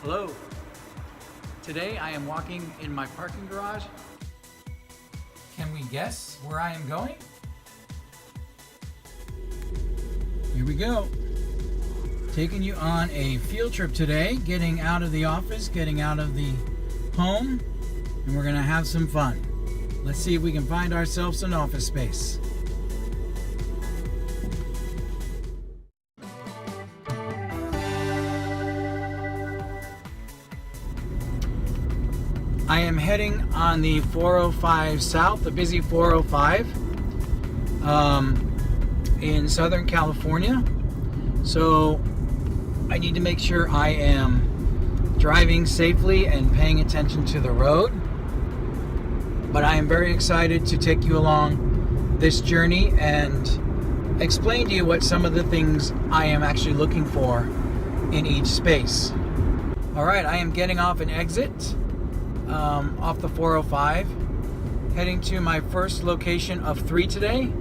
Hello. Today I am walking in my parking garage. Can we guess where I am going? Here we go. Taking you on a field trip today, getting out of the office, getting out of the home, and we're gonna have some fun. Let's see if we can find ourselves an office space. I am heading on the 405 South, the busy 405 in Southern California. So I need to make sure I am driving safely and paying attention to the road. But I am very excited to take you along this journey and explain to you what some of the things I am actually looking for in each space. All right, I am getting off an exit off the 405, heading to my first location of 3 today.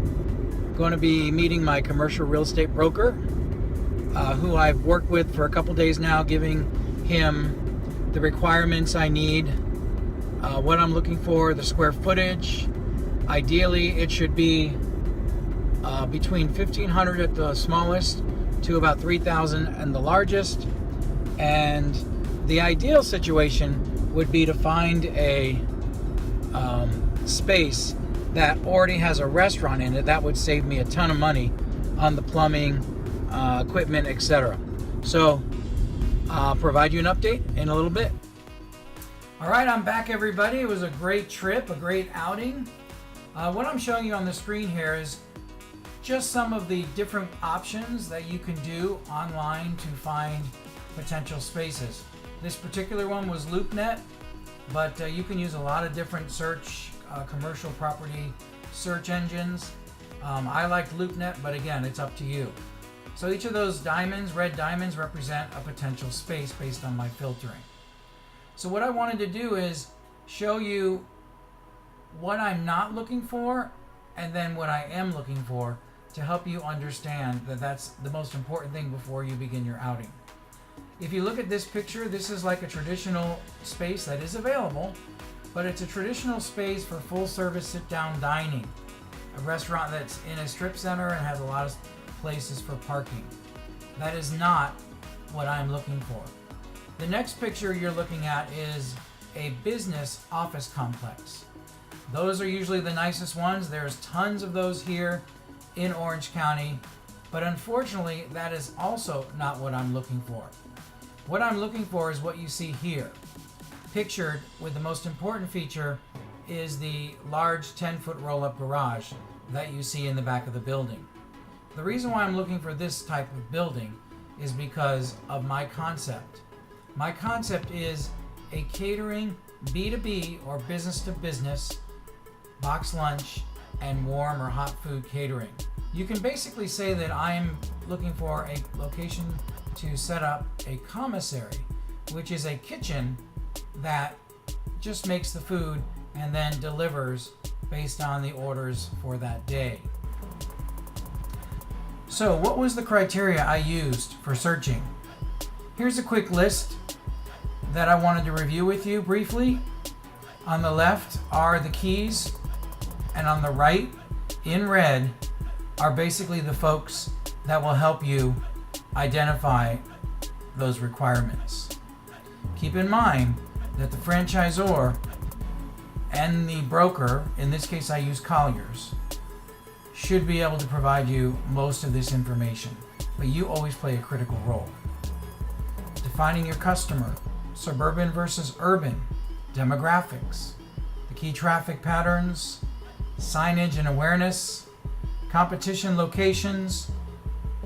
Going to be meeting my commercial real estate broker, who I've worked with for a couple days now, giving him the requirements I need, what I'm looking for, the square footage. Ideally, it should be between 1,500 at the smallest to about 3,000 and the largest. And the ideal situation would be to find a space that already has a restaurant in it. That would save me a ton of money on the plumbing, equipment, etc. So I'll provide you an update in a little bit. All right, I'm back, everybody. It was a great trip, a great outing. What I'm showing you on the screen here is just some of the different options that you can do online to find potential spaces. This particular one was LoopNet, but you can use a lot of different search, commercial property search engines. I liked LoopNet, but again, it's up to you. So each of those diamonds, red diamonds, represent a potential space based on my filtering. So what I wanted to do is show you what I'm not looking for and then what I am looking for to help you understand that that's the most important thing before you begin your outing. If you look at this picture, this is like a traditional space that is available, but it's a traditional space for full service sit-down dining. A restaurant that's in a strip center and has a lot of places for parking. That is not what I'm looking for. The next picture you're looking at is a business office complex. Those are usually the nicest ones. There's tons of those here in Orange County, but unfortunately, that is also not what I'm looking for. What I'm looking for is what you see here. Pictured with the most important feature is the large 10-foot roll-up garage that you see in the back of the building. The reason why I'm looking for this type of building is because of my concept. My concept is a catering B2B or business to business box lunch and warm or hot food catering. You can basically say that I'm looking for a location to set up a commissary, which is a kitchen that just makes the food and then delivers based on the orders for that day. So what was the criteria I used for searching? Here's a quick list that I wanted to review with you briefly. On the left are the keys, and on the right, in red, are basically the folks that will help you identify those requirements. Keep in mind that the franchisor and the broker, in this case I use Colliers, should be able to provide you most of this information, but you always play a critical role. Defining your customer, suburban versus urban, demographics, the key traffic patterns, signage and awareness, competition locations,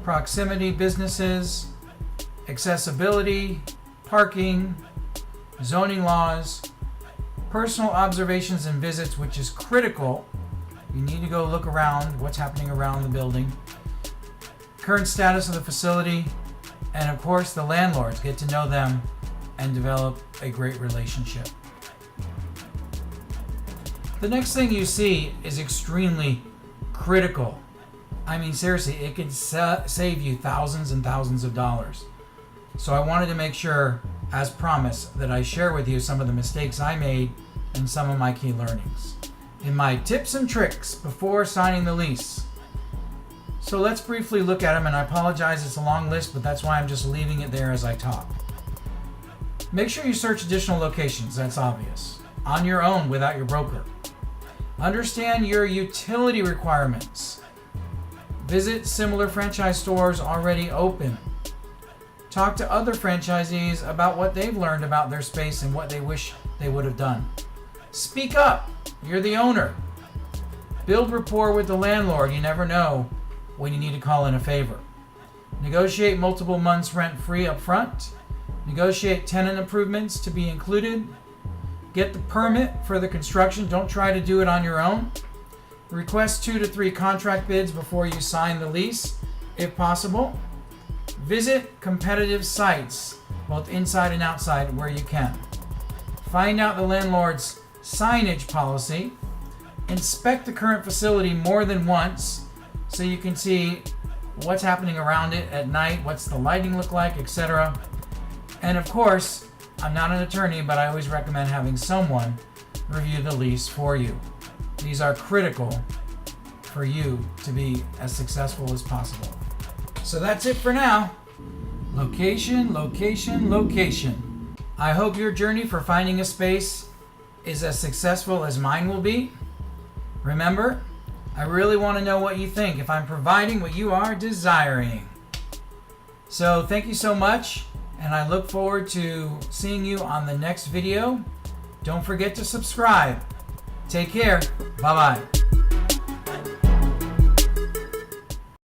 proximity businesses, accessibility, parking, zoning laws, personal observations and visits, which is critical. You need to go look around what's happening around the building, current status of the facility, and of course the landlords. Get to know them and develop a great relationship. The next thing you see is extremely critical. I mean, seriously, it could save you thousands and thousands of dollars. So I wanted to make sure, as promised, that I share with you some of the mistakes I made and some of my key learnings in my tips and tricks before signing the lease. So let's briefly look at them, and I apologize, it's a long list, but that's why I'm just leaving it there as I talk. Make sure you search additional locations, that's obvious, on your own without your broker. Understand your utility requirements. Visit similar franchise stores already open. Talk to other franchisees about what they've learned about their space and what they wish they would have done. Speak up. You're the owner. Build rapport with the landlord. You never know when you need to call in a favor. Negotiate multiple months rent free up front. Negotiate tenant improvements to be included. Get the permit for the construction. Don't try to do it on your own. Request 2 to 3 contract bids before you sign the lease, if possible. Visit competitive sites, both inside and outside, where you can. Find out the landlord's signage policy. Inspect the current facility more than once so you can see what's happening around it at night, what's the lighting look like, etc. And of course, I'm not an attorney, but I always recommend having someone review the lease for you. These are critical for you to be as successful as possible. So that's it for now. Location, location, location. I hope your journey for finding a space is as successful as mine will be. Remember, I really want to know what you think if I'm providing what you are desiring. So thank you so much, and I look forward to seeing you on the next video. Don't forget to subscribe. Take care. Bye-bye.